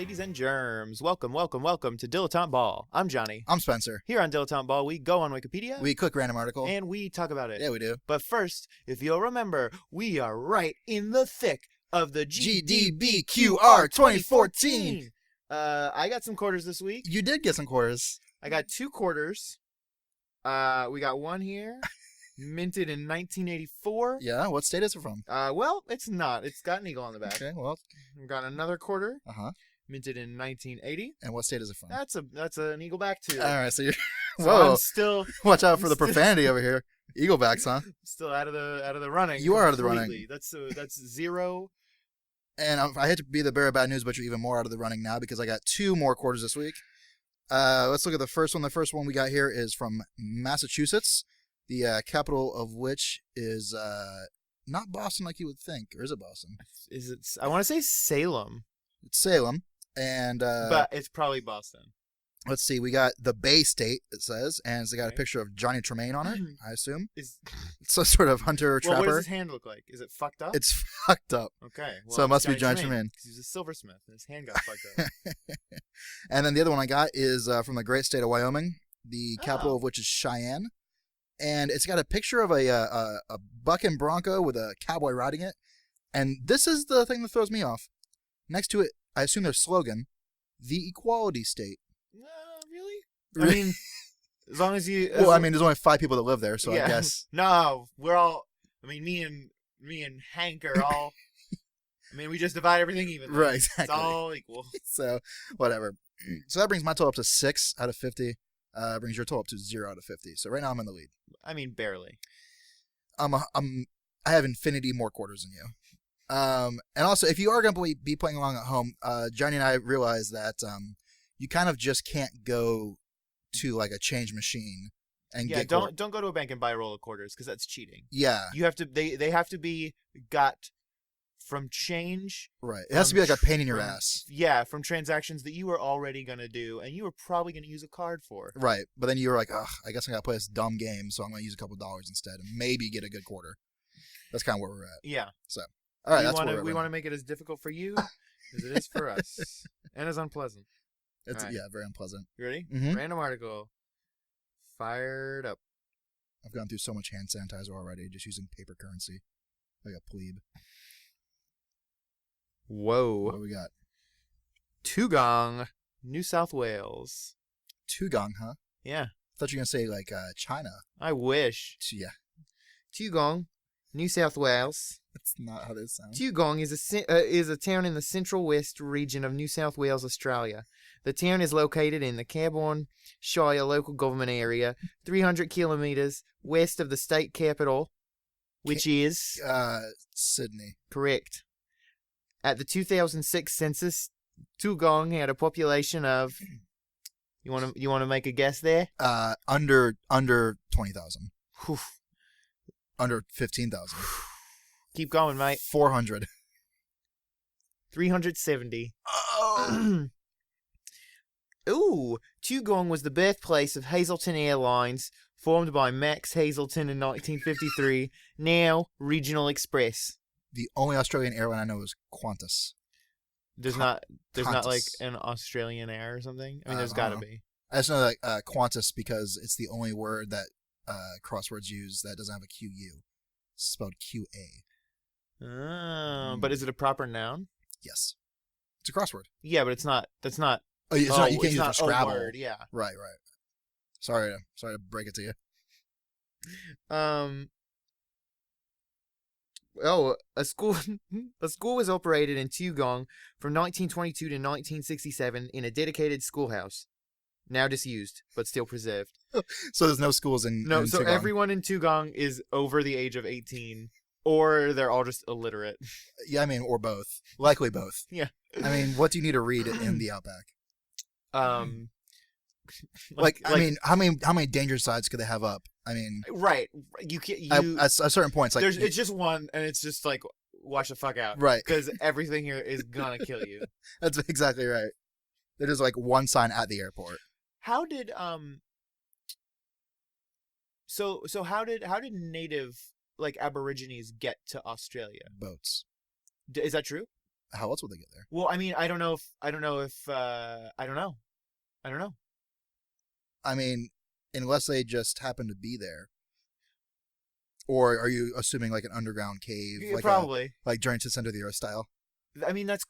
ladies and germs. Welcome to Dilettante Ball. I'm Johnny. I'm Spencer. Here on Dilettante Ball, we go on Wikipedia. We click random article. And we talk about it. Yeah, we do. But first, if you'll remember, we are right in the thick of the GDBQR 2014. I got some quarters this week. You did get some quarters. I got 2 quarters. We got one here, minted in 1984. Yeah, what state is it from? Well, it's not. It's got an eagle on the back. Okay, well. We got another quarter. Uh-huh. Minted in 1980. And what state is it from? That's an eagleback too. All right, so you're Whoa. I'm still watch out for the profanity over here. Eaglebacks, huh? Still out of the running. You are out of the running. That's 0. And I hate to be the bearer of bad news, but you're even more out of the running now because I got 2 more quarters this week. Let's look at the first one. The first one we got here is from Massachusetts, the capital of which is not Boston like you would think, or is it Boston? Is it? I want to say Salem. It's Salem, and but it's probably Boston. Let's see. We got the Bay State. It says, and it's got a picture of Johnny Tremain on it. I assume it's some sort of hunter trapper. What does his hand look like? Is it fucked up? It's fucked up. Okay, well, so it must be Johnny Tremain because he's a silversmith and his hand got fucked up. And then the other one I got is from the great state of Wyoming, the capital of which is Cheyenne, and it's got a picture of a bucking bronco with a cowboy riding it. And this is the thing that throws me off. Next to it, I assume their slogan, "The Equality State." Really? I mean, as long as you. Well, I mean, there's only 5 people that live there, so yeah. I guess. No, we're all. I mean, me and Hank are all. I mean, we just divide everything evenly. Right, exactly. It's all equal. So, whatever. So that brings my total up to 6 out of 50. Brings your total up to 0 out of 50. So right now I'm in the lead. I mean, barely. I have infinity more quarters than you. And also, if you are going to be playing along at home, Johnny and I realized that you kind of just can't go to like a change machine and get don't go to a bank and buy a roll of quarters because that's cheating. Yeah, you have to. They have to be got from change. Right. It has to be like a pain in your ass. Yeah, from transactions that you were already gonna do and you were probably gonna use a card for. Right, but then you were like, ugh, I guess I gotta play this dumb game, so I'm gonna use a couple dollars instead and maybe get a good quarter. That's kind of where we're at. Yeah. So, all right, we want to make it as difficult for you as it is for us, and as unpleasant. It's right. Yeah, very unpleasant. You ready? Mm-hmm. Random article. Fired up. I've gone through so much hand sanitizer already, just using paper currency, like a plebe. Whoa. What do we got? Toogong, New South Wales. Toogong, huh? Yeah. I thought you were gonna say like China. I wish. Yeah. Toogong, New South Wales. That's not how this sounds. Toogong is a town in the central west region of New South Wales, Australia. The town is located in the Cairn Shire local government area, 300 kilometres west of the state capital, which is Sydney. Correct. At the 2006 census, Toogong had a population of. You want to make a guess there? Under 20,000. Under 15,000. Keep going, mate. 400. 370. Oh. Ooh, Toogong was the birthplace of Hazelton Airlines, formed by Max Hazelton in 1953, now Regional Express. The only Australian airline I know is Qantas. There's not like an Australian Air or something? I mean, there's got to be. I just know that Qantas because it's the only word that crosswords use that doesn't have a QU. It's spelled QA. Oh, but is it a proper noun? Yes. It's a crossword. Yeah, but it's not. That's not. Oh, it's not. You can't use it for Scrabble. Word, yeah. Right. Sorry to break it to you. A school was operated in Toogong from 1922 to 1967 in a dedicated schoolhouse, now disused but still preserved. So there's no schools in so Toogong. Everyone in Toogong is over the age of 18, or they're all just illiterate. Yeah, I mean, or both. Likely both. Yeah. I mean, what do you need to read in the Outback? I mean, how many danger sides could they have up? I mean, right. You can't. At a certain point, it's like it's just one, and it's just like watch the fuck out, right? Because everything here is gonna kill you. That's exactly right. There's like one sign at the airport. How did So how did native like Aborigines get to Australia? Boats. Is that true? how else would they get there? Well, I mean, I don't know. I don't know. I mean, unless they just happen to be there. Or are you assuming like an underground cave? Yeah, like probably. Like Journey to the Center of the Earth style? I mean, that's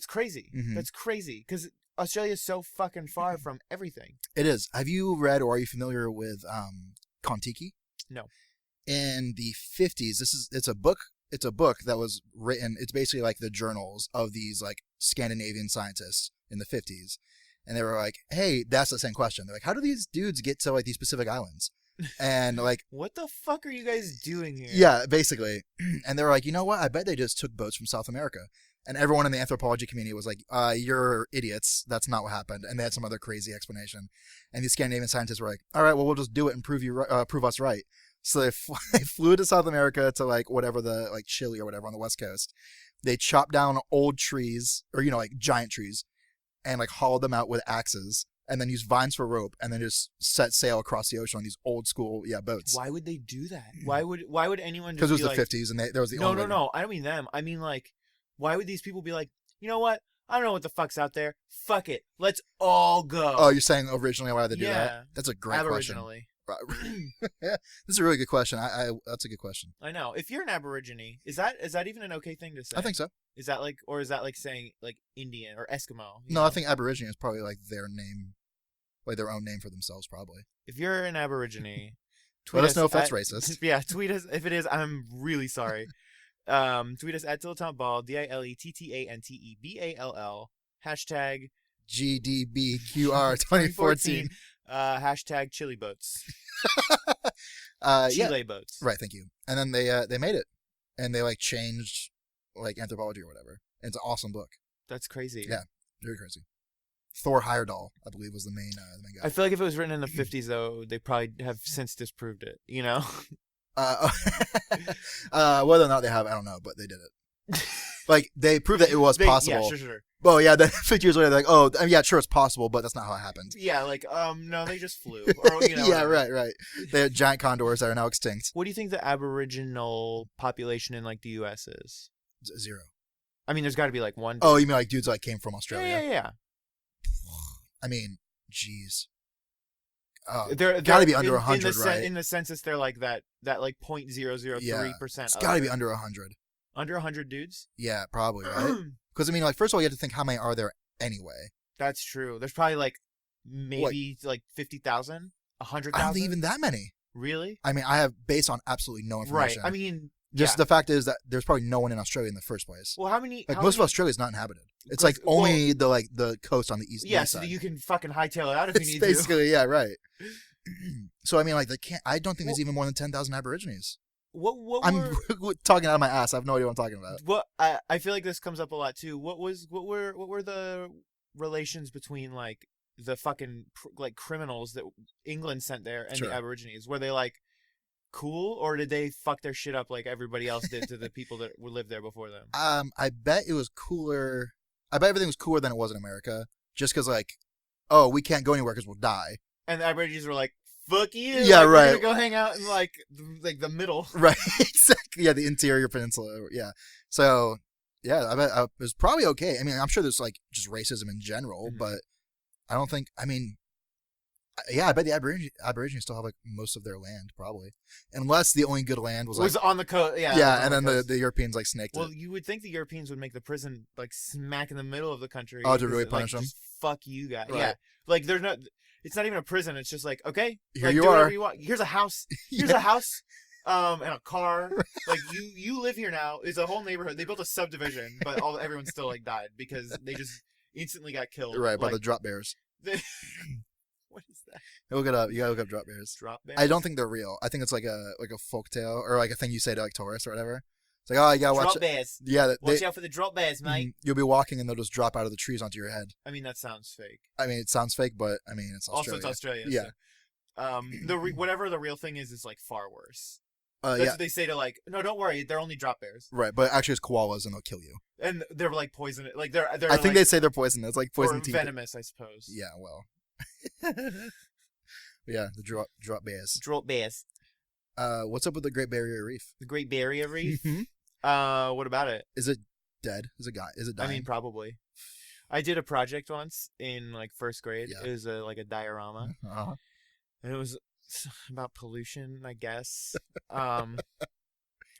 crazy. Mhm. That's crazy because Australia is so fucking far from everything. It is. Have you read or are you familiar with Kon-Tiki? No. In the 50s, it's a book. It's a book that was written. It's basically like the journals of these like Scandinavian scientists in the 50s, and they were like, "Hey, that's the same question." They're like, "How do these dudes get to like these Pacific islands?" And like, what the fuck are you guys doing here? yeah, basically. And they were like, you know what? I bet they just took boats from South America. And everyone in the anthropology community was like, you're idiots. That's not what happened. And they had some other crazy explanation. And these Scandinavian scientists were like, all right, well, we'll just do it and prove us right. So they flew to South America to like whatever like Chile or whatever on the West Coast. They chopped down old trees or, like giant trees and like hollowed them out with axes and then used vines for rope and then just set sail across the ocean on these old school, boats. Why would they do that? Why would anyone just Because it was be the like, 50s and there was the No, only way. no. I don't mean them. I mean like, why would these people be like, you know what? I don't know what the fuck's out there. Fuck it. Let's all go. Oh, you're saying originally why did they do Yeah. that? That's a great question. Aboriginally. Yeah, this is a really good question. That's a good question. I know. If you're an Aborigine, is that even an okay thing to say? I think so. Is that like saying like Indian or Eskimo? No, I think Aborigine is probably like their name, like their own name for themselves, probably. If you're an Aborigine, let us know if that's racist. Yeah, tweet us if it is. I'm really sorry. Tweet us at dilettanteball, DILETTANTEBALL, hashtag GDBQR 2014. Hashtag chili boats. Chile boats. Right, thank you. And then they made it, and they like changed like anthropology or whatever. And it's an awesome book. That's crazy. Yeah, very crazy. Thor Heyerdahl, I believe, was the main guy. I feel like if it was written in the 50s, though, they probably have since disproved it. You know. Whether or not they have, I don't know, but they did it. Like they proved that it was possible. Yeah, sure. Well, yeah. Then 50 years later, they're like, oh, yeah, sure, it's possible, but that's not how it happened. Yeah, like, no, they just flew. Or, yeah, right. They had giant condors that are now extinct. What do you think the Aboriginal population in like the U.S. is? 0. I mean, there's got to be like one. Oh, you mean like dudes like came from Australia? Yeah. I mean, jeez. They're got to be under 100, right? In the census, they're like that like 0.003%. It's got to be under 100. Under 100 dudes? Yeah, probably, right? Because I mean, like, first of all, you have to think how many are there anyway. That's true. There's probably like maybe like 50,000, 100,000. I don't think even that many. Really? I mean, I have based on absolutely no information. Right. I mean, just the fact is that there's probably no one in Australia in the first place. Well, how many? Like most of Australia is not inhabited. It's like only the coast on the east. Yeah, east so side. that you can fucking hightail it out if you need to. Basically, yeah, right. So I mean, like I don't think there's even more than 10,000 Aborigines. I'm talking out of my ass. I have no idea what I'm talking about. What I feel like this comes up a lot too. What were the relations between like the fucking like criminals that England sent there and the Aborigines? Were they like cool, or did they fuck their shit up like everybody else did to the people that lived there before them? I bet it was cooler. I bet everything was cooler than it was in America. Just because like, oh, we can't go anywhere because we'll die. And the Aborigines were like, fuck you. Yeah, like, right. We're gonna go hang out in like the middle. Right. Exactly. Yeah, the interior peninsula. Yeah. So yeah, I bet it was probably okay. I mean, I'm sure there's like just racism in general, but I don't think. I mean, yeah, I bet the Aborigines still have like most of their land, probably, unless the only good land was on the coast. Yeah. Yeah, and then the Europeans like snaked it. Well, you would think the Europeans would make the prison like smack in the middle of the country. Oh, to really punish them. Just fuck you guys. Right. Yeah. Like there's no. It's not even a prison. It's just like, okay, here like, you do are. Whatever you want. Here's a house. Here's a house, and a car. Like you live here now. It's a whole neighborhood. They built a subdivision, but everyone still like died because they just instantly got killed. Right by the drop bears. What is that? Look it up. You gotta look up drop bears. Drop bears. I don't think they're real. I think it's like a folk tale or like a thing you say to like tourists or whatever. It's like, oh, you gotta watch drop bears. Yeah, watch out for the drop bears, mate. You'll be walking and they'll just drop out of the trees onto your head. I mean, that sounds fake. I mean, it sounds fake, but I mean, it's Australia. Also, it's Australia. Yeah. So, whatever the real thing is like far worse. That's what they say to like, no, don't worry, they're only drop bears. Right, but actually it's koalas and they'll kill you. And they're like poisonous. Like they're I think they say they're poisonous. It's like poison teeth. Venomous, I suppose. Yeah, well. Yeah, the drop bears. Drop bears. What's up with the Great Barrier Reef? The Great Barrier Reef? Mm-hmm. What about it? Is it dead? Is it dying? I mean, probably. I did a project once in like first grade. Yeah. It was like a diorama, Uh-huh. and it was about pollution, I guess.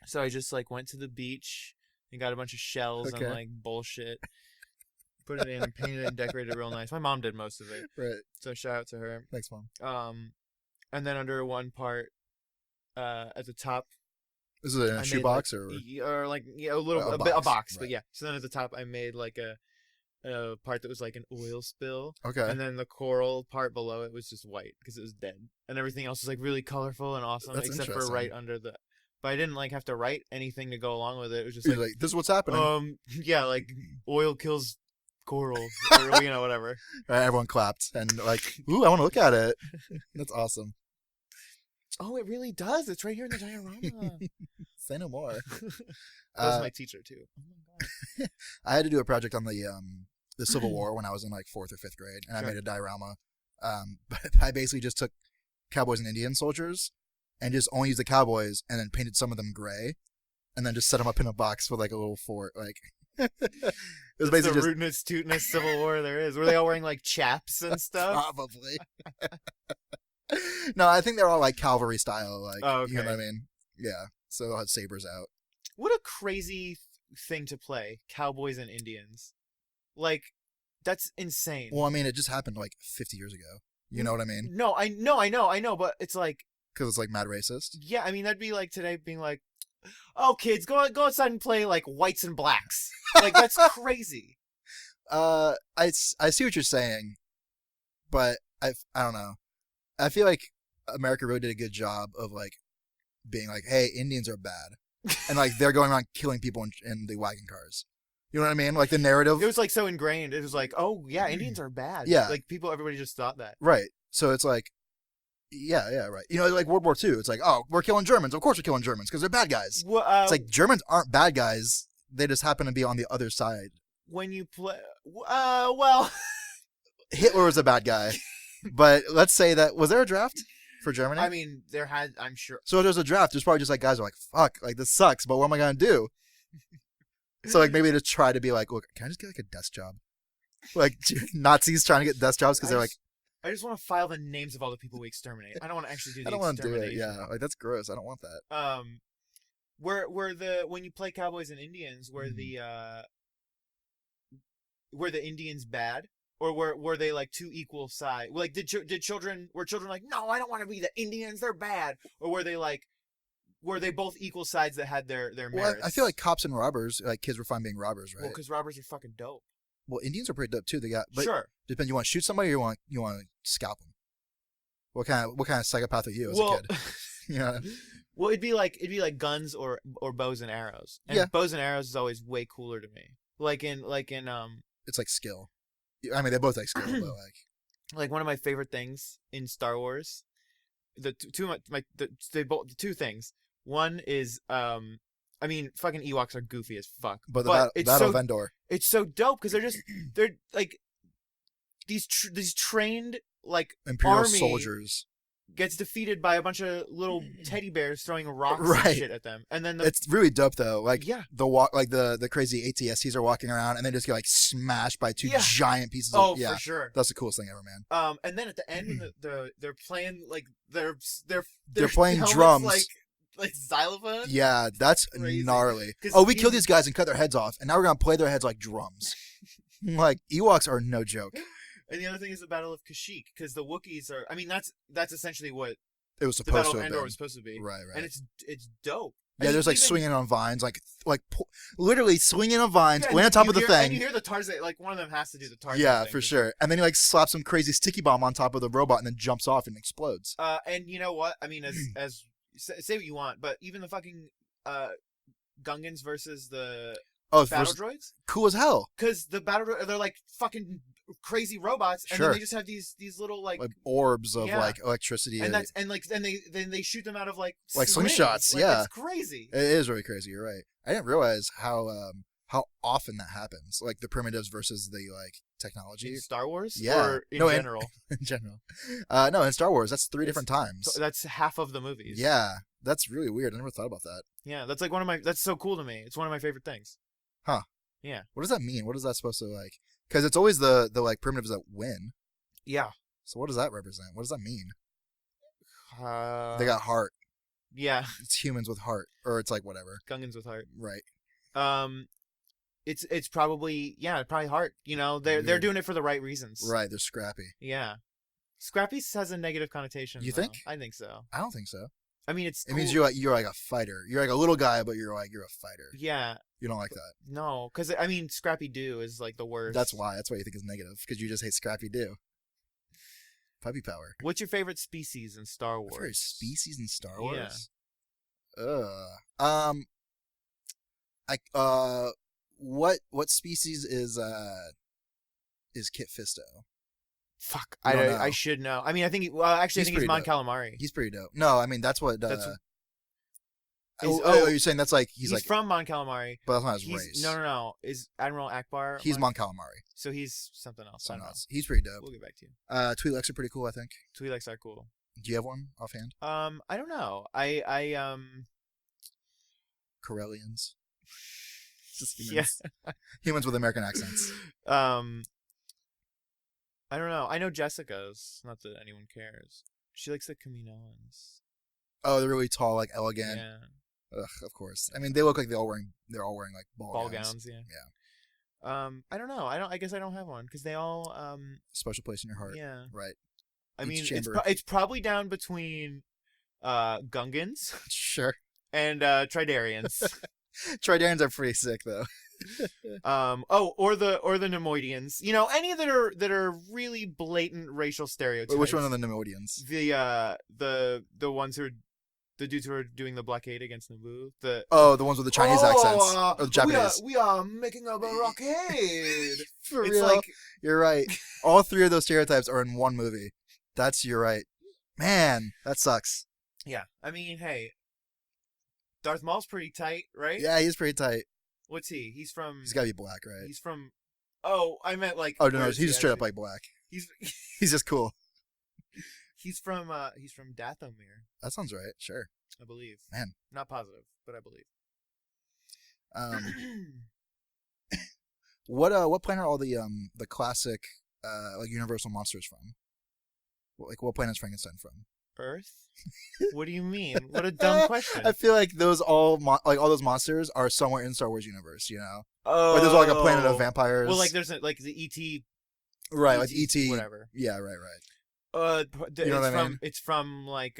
So I just like went to the beach and got a bunch of shells and like bullshit, put it in, and painted it and decorated it real nice. My mom did most of it, Right. so shout out to her. Thanks, Mom. And then under one part, at the top. Is it in a shoebox or like a little a box, right. But yeah. So then at the top, I made like a part that was like an oil spill. Okay. And then the coral part below it was just white because it was dead, and everything else was like really colorful and awesome, That's except for right under the. But I didn't like have to write anything to go along with it. It was just like this is what's happening. Yeah, like oil kills coral, or whatever. Right, everyone clapped and like, ooh, I want to look at it. That's awesome. Oh, it really does. It's right here in the diorama. Say no more. That was my teacher too. Oh my god. I had to do a project on the Civil War when I was in like 4th or 5th grade, and I made a diorama. But I basically just took Cowboys and Indian soldiers and just only used the cowboys, and then painted some of them gray, and then just set them up in a box with like a little fort. Like it was basically the rootinest, tootinest Civil War there is. Were they all wearing like chaps and stuff? Probably. No, I think they're all like cavalry style. Like, okay. You know what I mean? Yeah. So they'll have sabers out. What a crazy thing to play, Cowboys and Indians. Like, that's insane. Well, I mean, it just happened like 50 years ago. You know what I mean? No, I know, but it's like... Because it's like mad racist? Yeah, I mean, that'd be like today being like, oh, kids, go outside and play like whites and blacks. Like, that's crazy. I see what you're saying, but I don't know. I feel like America really did a good job of like being like, hey, Indians are bad. And like they're going around killing people in the wagon cars. You know what I mean? Like the narrative. It was like so ingrained. It was like, oh yeah, Indians are bad. Yeah. Like everybody just thought that. Right. So it's like, yeah, right. You know, like World War II. It's like, oh, we're killing Germans. Of course we're killing Germans because they're bad guys. Well, it's like Germans aren't bad guys. They just happen to be on the other side. When you play, well, Hitler was a bad guy. But let's say that, was there a draft for Germany? I mean, I'm sure. So if there's a draft, there's probably just like guys who are like, fuck, like this sucks, but what am I going to do? So like maybe they just try to be like, look, can I just get like a desk job? Like Nazis trying to get desk jobs because they're like. I just want to file the names of all the people we exterminate. I don't want to actually do the I don't want to do it, extermination. yeah. Like that's gross. I don't want that. When you play Cowboys and Indians, were the Indians bad? Or were they like two equal sides? Like were children like, no, I don't want to be the Indians, they're bad? Or were they both equal sides that had their merits? Well, I feel like cops and robbers, like kids were fine being robbers, right? Well, because robbers are fucking dope. Well, Indians are pretty dope too. They got sure. Depends. You want to shoot somebody, or you want to scalp them? What kind of psychopath are you as a kid? Yeah. Well, it'd be like guns or bows and arrows. And bows and arrows is always way cooler to me. Like in It's like skill. I mean, they both like skill, but like one of my favorite things in Star Wars, the two things. One is I mean, fucking Ewoks are goofy as fuck. But the Battle of Endor. It's so dope because they're like these trained like Imperial army soldiers gets defeated by a bunch of little teddy bears throwing rocks and shit at them, and then it's really dope though. Like the crazy ATSTs are walking around and they just get like smashed by two giant pieces. For sure. That's the coolest thing ever, man. And then at the end when they're playing like they're playing drums. Like xylophone? Yeah, that's crazy. Gnarly. Oh, we killed these guys and cut their heads off, and now we're gonna play their heads like drums. Like Ewoks are no joke. And the other thing is the Battle of Kashyyyk, because the Wookies are. I mean, that's essentially what it was supposed the Battle to of have Endor been. was supposed to be. Right. And it's dope. Yeah, there's like swinging on vines, like literally swinging on vines, laying on top of the thing. And you hear the Tarzan, like one of them has to do the Tarzan. Yeah, thing, for sure. And then he like slaps some crazy sticky bomb on top of the robot and then jumps off and explodes. And you know what? I mean, as say what you want, but even the fucking Gungans versus the battle droids, cool as hell. Because the battle droids, they're like fucking crazy robots, and then they just have these little like orbs of like electricity, and they shoot them out of like slingshots. Like, yeah, it's crazy. It is really crazy. You're right. I didn't realize how often that happens. Like the primitives versus the like technology. In Star Wars? Yeah. Or in general? In general. No, in Star Wars, that's 3 different times. That's half of the movies. Yeah. That's really weird. I never thought about that. Yeah, that's like that's so cool to me. It's one of my favorite things. Huh. Yeah. What does that mean? What is that supposed to like? Because it's always the like primitives that win. Yeah. So what does that represent? What does that mean? Uh, They got heart. Yeah. It's humans with heart, or it's like whatever. Gungans with heart. Right. It's probably probably heart. You know, they're Weird. doing it for the right reasons. Right. They're scrappy. Yeah. Scrappy has a negative connotation. You though. think? I think so. I don't think so. I mean, it's. It means you're like a fighter. You're like a little guy, but you're a fighter. Yeah. You don't like that. No, because I mean, Scrappy Doo is like the worst. That's why you think it's negative, because you just hate Scrappy Doo. Puppy power. What's your favorite species in Star Wars? Favorite species in Star Wars? Yeah. What species is Kit Fisto? Fuck, You don't know. I should know. I mean, I think. Well, actually, I think he's Mon pretty Calamari. He's pretty dope. No, I mean that's what. Is- you're saying that's like he's like from Mon Calamari. but that's not his race. No. Is Admiral Akbar? He's Mon Calamari. So he's something else. I don't know. He's pretty dope. We'll get back to you. Twi'leks are pretty cool, I think. Twi'leks are cool. Do you have one offhand? I don't know. I Corellians. Just humans. Yeah. Humans with American accents. I don't know. I know Jessica's. Not that anyone cares. She likes the Kaminoans. Oh, they're really tall, like elegant. Yeah. Ugh, of course. I mean, they look like they're all wearing like ball gowns. Yeah. Yeah. I don't know. I guess I don't have one because they all special place in your heart. Yeah. Right. I Each mean, chamber. it's probably down between Gungans Sure. and Tridarians. Tridarians are pretty sick though. Or the Nemoidians. You know, any that are really blatant racial stereotypes. Wait, which one are the Nemoidians? The ones who are the dudes who are doing the blockade against Naboo. The ones with the Chinese accents or the Japanese. We are making a blockade. For it's real. like You're right. All three of those stereotypes are in one movie. You're right. Man, that sucks. Yeah. I mean, hey, Darth Maul's pretty tight, right? Yeah, he's pretty tight. What's he? He's gotta be black, right? He's from. Oh, I meant like. Oh no, he's just straight up like black. He's just cool. He's from Dathomir. That sounds right. Sure. I believe. Man, not positive, but I believe. What planet are all the classic like Universal monsters from? Like what planet is Frankenstein from? Earth? What do you mean? What a dumb question. I feel like those all those monsters are somewhere in Star Wars universe, you know? Oh. Like there's like a planet of vampires. Well, like there's like the E.T. Right, like E.T. Whatever. Yeah, right. You know what I mean? It's from like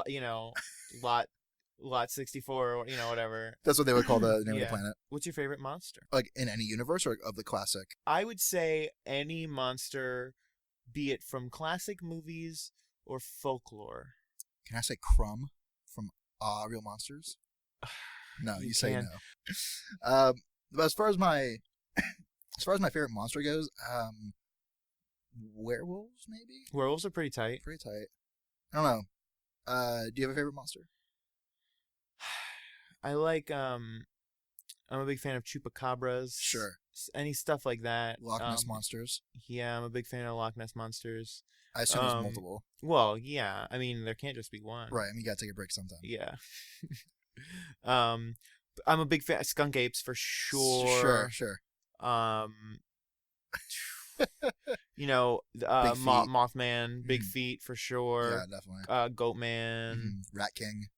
you know, lot 64 or whatever. That's what they would call the name of the planet. What's your favorite monster? Like in any universe or of the classic? I would say any monster, be it from classic movies or folklore. Can I say Crumb from Real Monsters? No, you say no. But as far as my favorite monster goes, werewolves maybe. Werewolves are pretty tight. Pretty tight. I don't know. Do you have a favorite monster? I like I'm a big fan of chupacabras. Sure. Any stuff like that. Loch Ness monsters. Yeah, I'm a big fan of Loch Ness monsters. I assume there's multiple. Well, yeah. I mean, there can't just be one. Right. I mean, you gotta take a break sometime. Yeah. I'm a big fan of skunk apes for sure. Sure. You know, Mothman, big feet for sure. Yeah, definitely. Goatman, Rat King.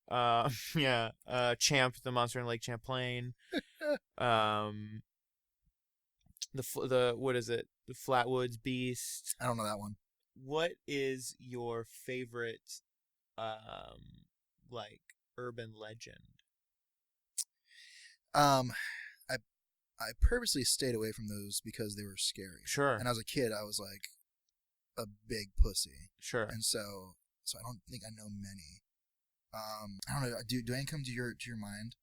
Yeah. Champ, the monster in Lake Champlain. The what is it? The Flatwoods Beast. I don't know that one. What is your favorite, like urban legend? I purposely stayed away from those because they were scary. Sure. And as a kid, I was like a big pussy. Sure. And so I don't think I know many. I don't know. Do any come to your mind?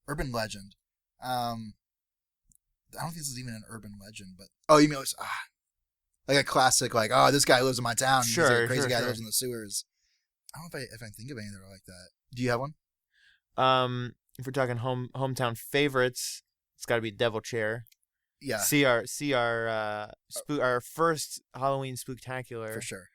Urban legend. I don't think this is even an urban legend, but you mean like a classic, like this guy lives in my town. Sure. He's a crazy guy lives in the sewers. I don't know if I think of any that are like that. Do you have one? If we're talking hometown favorites, it's got to be Devil Chair. Yeah. See our first Halloween spooktacular for sure.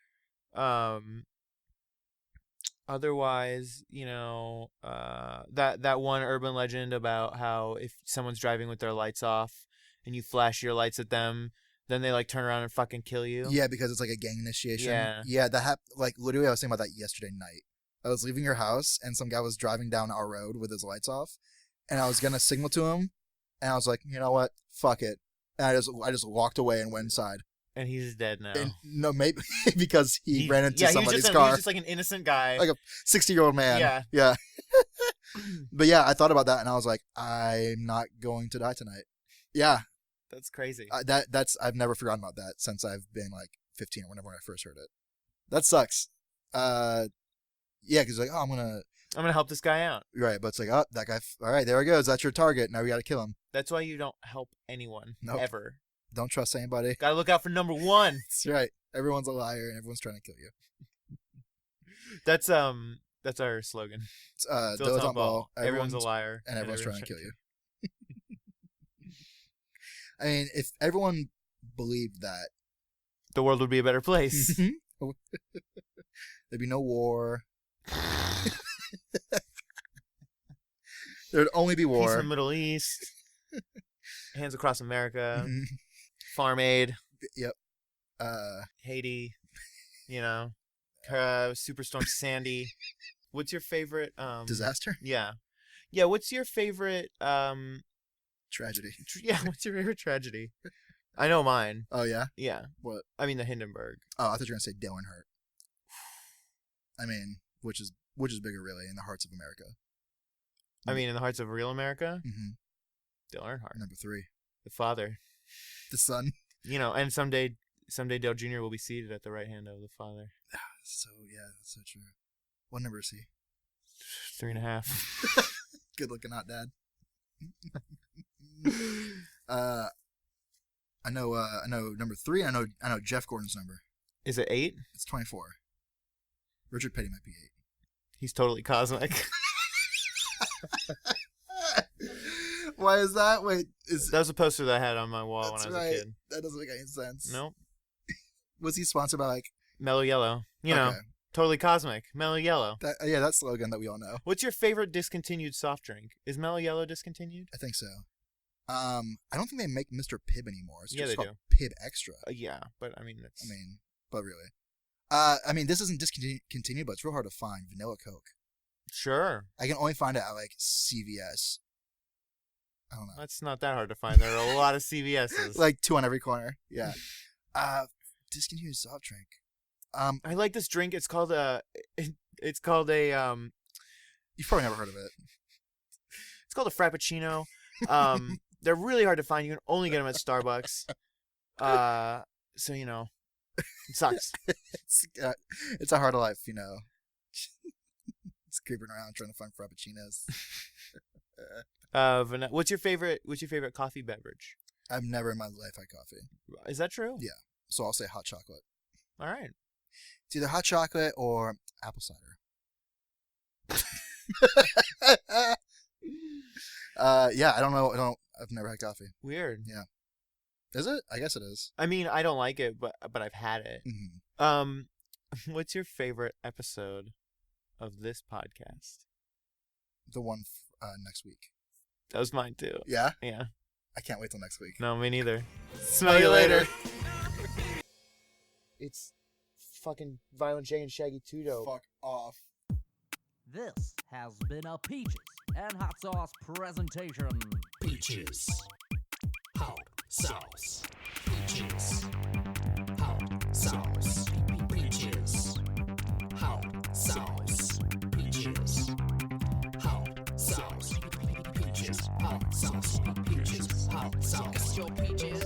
Otherwise, that one urban legend about how if someone's driving with their lights off and you flash your lights at them, then they like turn around and fucking kill you. Yeah, because it's like a gang initiation. Yeah. Yeah, like literally I was thinking about that yesterday night. I was leaving your house and some guy was driving down our road with his lights off, and I was gonna signal to him, and I was like, you know what? Fuck it. And I just walked away and went inside. And he's dead now. And, no, maybe because he ran into somebody's he car. was just like an innocent guy. Like a 60-year-old man. Yeah. Yeah. But yeah, I thought about that and I was like, I'm not going to die tonight. Yeah. That's crazy. I've never forgotten about that since I've been like 15 or whenever I first heard it. That sucks. Yeah, because like, oh, I'm gonna help this guy out. Right, but it's like, oh, that guy. All right, there he goes. That's your target. Now we got to kill him. That's why you don't help anyone ever. Don't trust anybody. Gotta look out for number one. That's right. Everyone's a liar and everyone's trying to kill you. That's our slogan. Dilettante ball. Everyone's a liar and everyone's trying to kill you. I mean, if everyone believed that, the world would be a better place. There'd be no war. There'd only be war. Peace in the Middle East. Hands across America. Farm aid. Yep. Haiti. Superstorm Sandy. What's your favorite disaster? Yeah. Yeah, what's your favorite tragedy? What's your favorite tragedy? I know mine. Oh yeah? Yeah. What? I mean the Hindenburg. Oh, I thought you were gonna say Dale Earnhardt. I mean, which is bigger really in the hearts of America? I mean in the hearts of real America? Mm-hmm. Dale Earnhardt. Number 3. The father. The son. And someday Dale Jr. will be seated at the right hand of the father. So yeah, that's so true. What number is he? 3.5. Good looking hot dad. I know number 3. I know Jeff Gordon's number. Is it 8? It's 24. Richard Petty might be 8. He's totally cosmic. Why is that? Wait, that was a poster that I had on my wall when I was a kid. That doesn't make any sense. Nope. Was he sponsored by like Mellow Yellow? Totally cosmic. Mellow Yellow. That slogan that we all know. What's your favorite discontinued soft drink? Is Mellow Yellow discontinued? I think so. I don't think they make Mr. Pibb anymore. It's just they called do. Pibb Extra. Yeah, but I mean, but really. This isn't discontinued, but it's real hard to find. Vanilla Coke. Sure. I can only find it at like CVS. I don't know. That's not that hard to find. There are a lot of CVS's. Like 2 on every corner. Yeah. Discontinued soft drink. I like this drink. It's called a. You've probably never heard of it. It's called a Frappuccino. They're really hard to find. You can only get them at Starbucks. So it sucks. It's a hard life, It's creeping around trying to find Frappuccinos. What's your favorite coffee beverage? I've never in my life had coffee. Is that true? Yeah. So I'll say hot chocolate. All right. It's either hot chocolate or apple cider. Yeah, I don't know. I've never had coffee. Weird. Yeah. Is it? I guess it is. I mean, I don't like it, but I've had it. Mm-hmm. What's your favorite episode of this podcast? The one next week. That was mine too. Yeah? Yeah. I can't wait till next week. No, me neither. Smell you later. It's fucking Violent J and Shaggy 2 dope. Fuck off. This has been a Peaches and Hot Sauce presentation. Peaches. Hot sauce. Peaches. Hot sauce. Peaches. Hot sauce. Peaches. Hot sauce. Peaches. Hot sauce. Peaches. Hot sauce. Got your peaches.